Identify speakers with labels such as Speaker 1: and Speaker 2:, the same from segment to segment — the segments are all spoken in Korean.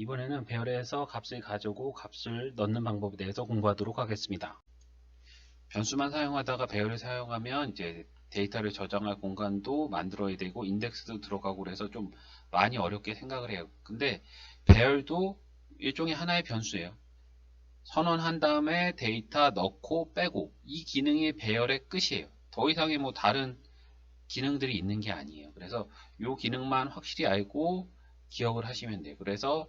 Speaker 1: 이번에는 배열에서 값을 가져오고 값을 넣는 방법에 대해서 공부하도록 하겠습니다. 변수만 사용하다가 배열을 사용하면 이제 데이터를 저장할 공간도 만들어야 되고 인덱스도 들어가고 그래서 좀 많이 어렵게 생각을 해요. 근데 배열도 일종의 하나의 변수예요. 선언한 다음에 데이터 넣고 빼고 이 기능이 배열의 끝이에요. 더 이상의 뭐 다른 기능들이 있는 게 아니에요. 그래서 이 기능만 확실히 알고 기억을 하시면 돼요. 그래서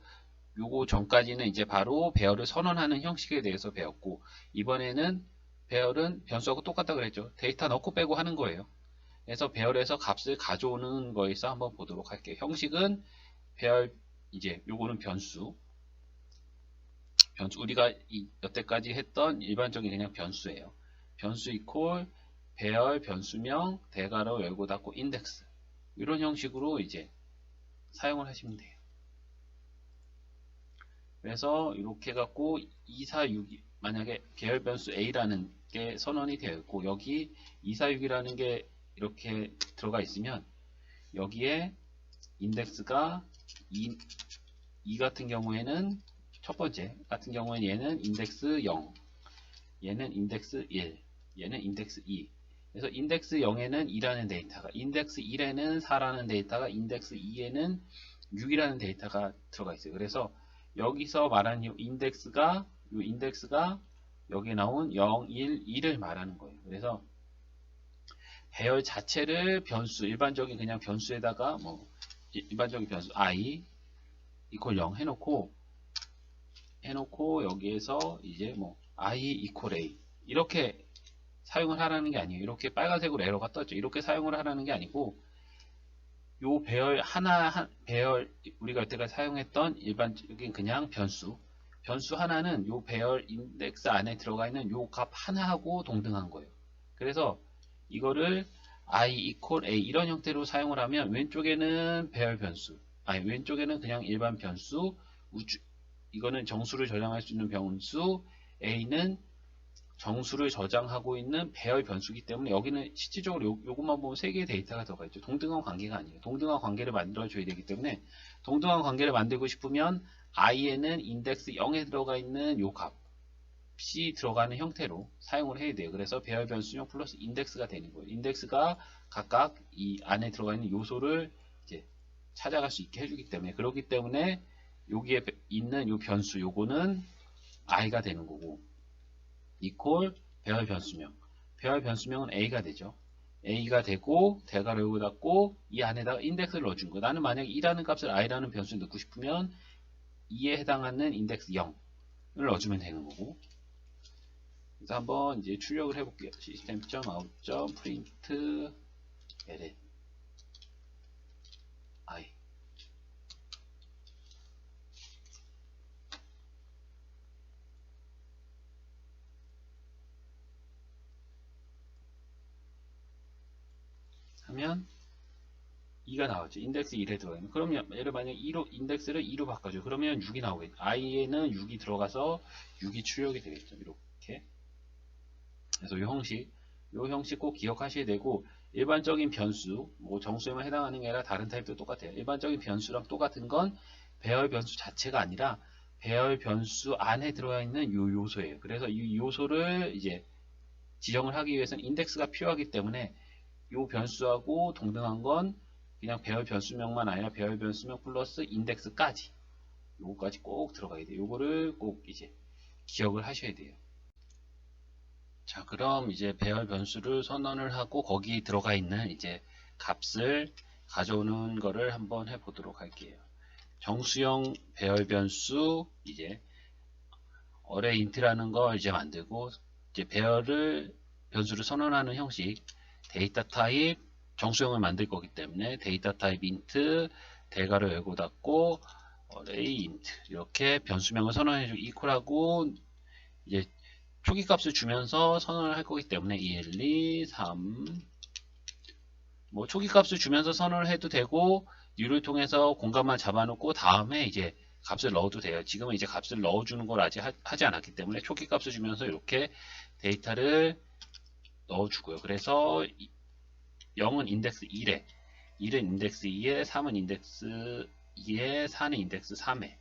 Speaker 1: 요거 전까지는 이제 바로 배열을 선언하는 형식에 대해서 배웠고, 이번에는 배열은 변수하고 똑같다 그랬죠. 데이터 넣고 빼고 하는 거예요. 그래서 배열에서 값을 가져오는 거에서 한번 보도록 할게요. 형식은 배열, 이제 요거는 변수 우리가 여태까지 했던 일반적인 그냥 변수예요. 변수 이퀄 배열 변수명 대괄호 열고 닫고 인덱스, 이런 형식으로 이제 사용을 하시면 돼요. 그래서 이렇게 갖고 246이 만약에 배열 변수 A라는 게 선언이 되어 있고 여기 246이라는 게 이렇게 들어가 있으면 여기에 인덱스가 2 같은 경우에는 첫 번째 같은 경우에는 얘는 인덱스 0, 얘는 인덱스 1, 얘는 인덱스 2. 그래서 인덱스 0에는 2라는 데이터가, 인덱스 1에는 4라는 데이터가, 인덱스 2에는 6이라는 데이터가 들어가 있어요. 그래서 여기서 말하는 이 인덱스가 여기 나온 0, 1, 2를 말하는 거예요. 그래서 배열 자체를 변수, 일반적인 그냥 변수에다가 뭐 일반적인 변수 i 이퀄 0 해놓고 여기에서 이제 뭐 i 이퀄 a 이렇게 사용을 하라는 게 아니에요. 이렇게 빨간색으로 에러가 떴죠. 이렇게 사용을 하라는 게 아니고 요 배열 배열 우리가 여태까지 사용했던 일반적인 그냥 변수 하나는 요 배열 인덱스 안에 들어가 있는 요 값 하나하고 동등한 거예요. 그래서 이거를 i 이퀄 a 이런 형태로 사용을 하면 왼쪽에는 배열 변수, 왼쪽에는 그냥 일반 변수, 이거는 정수를 저장할 수 있는 변수, a는 정수를 저장하고 있는 배열 변수이기 때문에 여기는 실질적으로 요것만 보면 3개의 데이터가 들어가 있죠. 동등한 관계가 아니에요. 동등한 관계를 만들어줘야 되기 때문에 동등한 관계를 만들고 싶으면 i에는 인덱스 0에 들어가 있는 요 값이 들어가는 형태로 사용을 해야 돼요. 그래서 배열 변수명 플러스 인덱스가 되는 거예요. 인덱스가 각각 이 안에 들어가 있는 요소를 이제 찾아갈 수 있게 해주기 때문에, 그렇기 때문에 여기에 있는 요 변수 요거는 i가 되는 거고, 이퀄 배열 변수명, 배열 변수명은 a가 되죠. a가 되고 대괄호 열고 닫고 이 안에다가 인덱스를 넣어준 거. 나는 만약에 2라는 값을 i라는 변수에 넣고 싶으면 2에 해당하는 인덱스 0을 넣어주면 되는 거고. 그래서 한번 이제 출력을 해볼게요. system.out.print ln i. 하면 2가 나왔죠. 인덱스 1에 들어가 있는. 그러면 얘를 만약 2로 인덱스를 2로 바꿔줘. 그러면 6이 나오겠죠. i에는 6이 들어가서 6이 출력이 되겠죠. 이렇게. 그래서 이 형식 꼭 기억하셔야 되고, 일반적인 변수, 뭐 정수에만 해당하는 게 아니라 다른 타입도 똑같아요. 일반적인 변수랑 똑같은 건 배열 변수 자체가 아니라 배열 변수 안에 들어가 있는 요 요소예요. 그래서 이 요소를 이제 지정을 하기 위해서는 인덱스가 필요하기 때문에 요 변수하고 동등한 건 그냥 배열 변수명만 아니라 배열 변수명 플러스 인덱스까지, 요거까지 꼭 들어가야 돼요. 요거를 꼭 이제 기억을 하셔야 돼요. 자, 그럼 이제 배열 변수를 선언을 하고 거기 들어가 있는 이제 값을 가져오는 거를 한번 해보도록 할게요. 정수형 배열 변수, 이제 array int라는 거 이제 만들고, 이제 배열을 변수를 선언하는 형식, 데이터 타입 정수형을 만들 거기 때문에 데이터 타입 int 대괄호 열고 닫고 array int 이렇게 변수명을 선언해주고 이퀄하고 이제 초기 값을 주면서 선언을 할 거기 때문에 1, 2, 3 뭐 초기 값을 주면서 선언을 해도 되고 뉴를 통해서 공간만 잡아놓고 다음에 이제 값을 넣어도 돼요. 지금은 이제 값을 넣어주는 걸 아직 하지 않았기 때문에 초기 값을 주면서 이렇게 데이터를 넣어주고요. 그래서 0은 인덱스 1에, 1은 인덱스 2에, 3은 인덱스 2에, 4는 인덱스 3에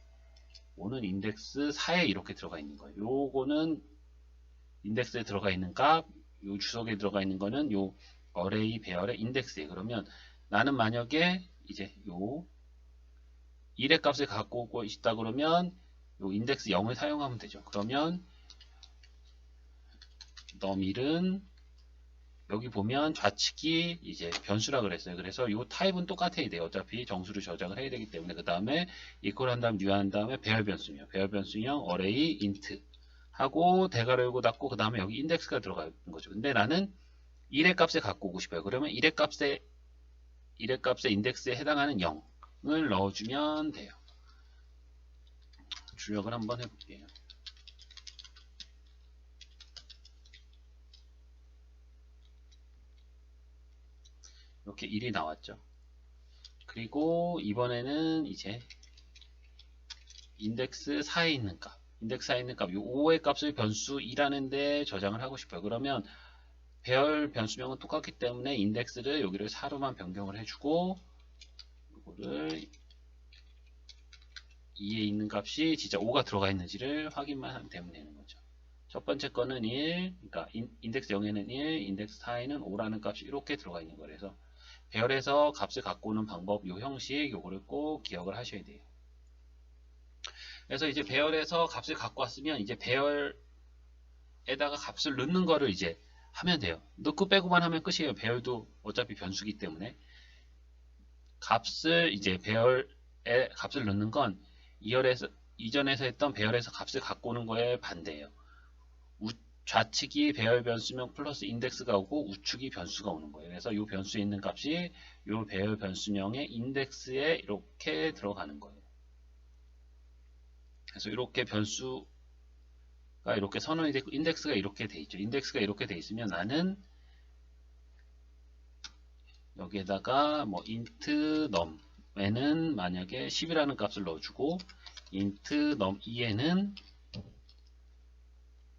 Speaker 1: 5는 인덱스 4에 이렇게 들어가 있는 거예요. 요거는 인덱스에 들어가 있는 값, 요 주석에 들어가 있는 거는 요 어레이 배열의 인덱스에. 그러면 나는 만약에 이제 요 1의 값을 갖고 오고 있다 그러면 요 인덱스 0을 사용하면 되죠. 그러면 num1은 여기 보면 좌측이 이제 변수라 그랬어요. 그래서 요 타입은 똑같아야 돼요. 어차피 정수를 저장을 해야 되기 때문에. 그 다음에 equal 한 다음 new 한 다음에 배열 변수명, 배열 변수형 array int 하고 대괄호 열고 닫고 그 다음에 여기 인덱스가 들어가 있는 거죠. 근데 나는 1의 값을 갖고 오고 싶어요. 그러면 1의 값에 인덱스에 해당하는 0을 넣어주면 돼요. 출력을 한번 해볼게요. 이렇게 1이 나왔죠. 그리고 이번에는 이제 인덱스 4에 있는 값, 인덱스 4에 있는 값, 이 5의 값을 변수 2라는데 저장을 하고 싶어요. 그러면 배열 변수명은 똑같기 때문에 인덱스를 여기를 4로만 변경을 해주고 이거를 2에 있는 값이 진짜 5가 들어가 있는지를 확인만 하면 되는 거죠. 첫 번째 거는 1, 그러니까 인덱스 0에는 1, 인덱스 4에는 5라는 값이 이렇게 들어가 있는 거라서 배열에서 값을 갖고 오는 방법, 요 형식, 요거를 꼭 기억을 하셔야 돼요. 그래서 이제 배열에서 값을 갖고 왔으면 이제 배열에다가 값을 넣는 거를 이제 하면 돼요. 넣고 빼고만 하면 끝이에요. 배열도 어차피 변수기 때문에. 값을 이제 배열에 값을 넣는 건 이전에서 했던 배열에서 값을 갖고 오는 거에 반대예요. 좌측이 배열 변수명 플러스 인덱스가 오고 우측이 변수가 오는 거예요. 그래서 이 변수에 있는 값이 이 배열 변수명의 인덱스에 이렇게 들어가는 거예요. 그래서 이렇게 변수가 이렇게 선언이 되고 인덱스가 이렇게 돼 있죠. 인덱스가 이렇게 돼 있으면 나는 여기에다가 뭐 int num에는 만약에 10이라는 값을 넣어주고 int num2에는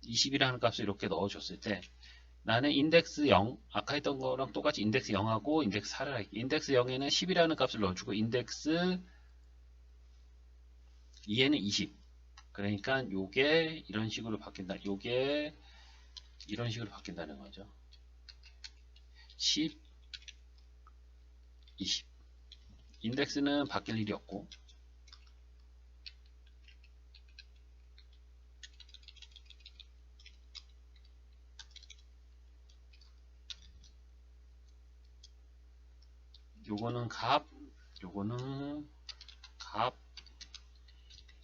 Speaker 1: 20이라는 값을 이렇게 넣어줬을 때 나는 인덱스 0, 아까 했던 거랑 똑같이 인덱스 0하고 인덱스 4를 할게. 인덱스 0에는 10이라는 값을 넣어주고 인덱스 2에는 20. 그러니까 요게 이런 식으로 바뀐다. 요게 이런 식으로 바뀐다는 거죠. 10, 20. 인덱스는 바뀔 일이 없고 요거는 값, 요거는 값,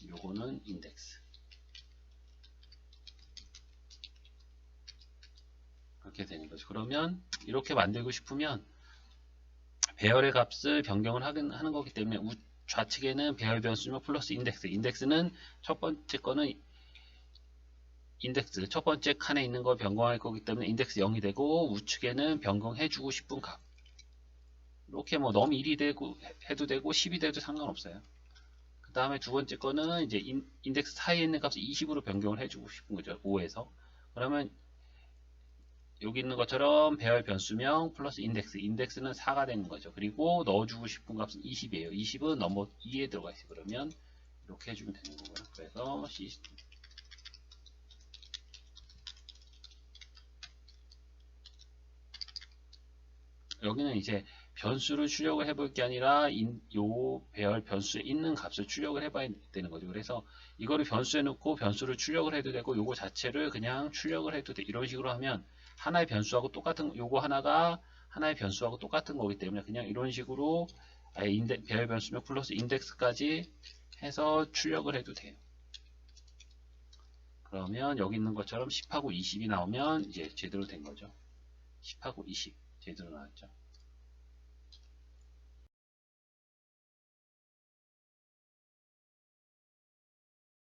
Speaker 1: 요거는 인덱스. 그렇게 되는 거죠. 그러면 이렇게 만들고 싶으면 배열의 값을 변경을 하는 거기 때문에 좌측에는 배열 변수명 플러스 인덱스. 인덱스는 첫 번째 거는 인덱스 첫 번째 칸에 있는 걸 변경할 거기 때문에 인덱스 0이 되고 우측에는 변경해 주고 싶은 값. 이렇게 뭐 num 1이 되고 해도 되고 10이 돼도 상관없어요. 그 다음에 두 번째 거는 이제 인덱스 사이에 있는 값을 20으로 변경을 해주고 싶은 거죠. 5에서. 그러면 여기 있는 것처럼 배열 변수명 플러스 인덱스. 인덱스는 4가 되는 거죠. 그리고 넣어주고 싶은 값은 20이에요. 20은 넘버 2에 들어가 있어요. 그러면 이렇게 해주면 되는 거고요. 그래서 시스템. 여기는 이제 변수를 출력을 해볼 게 아니라 요 배열 변수에 있는 값을 출력을 해봐야 되는 거죠. 그래서 이거를 변수에 넣고 변수를 출력을 해도 되고 요거 자체를 그냥 출력을 해도 돼. 이런 식으로 하면 하나의 변수하고 똑같은 요거 하나가 하나의 변수하고 똑같은 거기 때문에 그냥 이런 식으로 배열 변수명 플러스 인덱스까지 해서 출력을 해도 돼요. 그러면 여기 있는 것처럼 10하고 20이 나오면 이제 제대로 된 거죠. 10하고 20 제대로 나왔죠.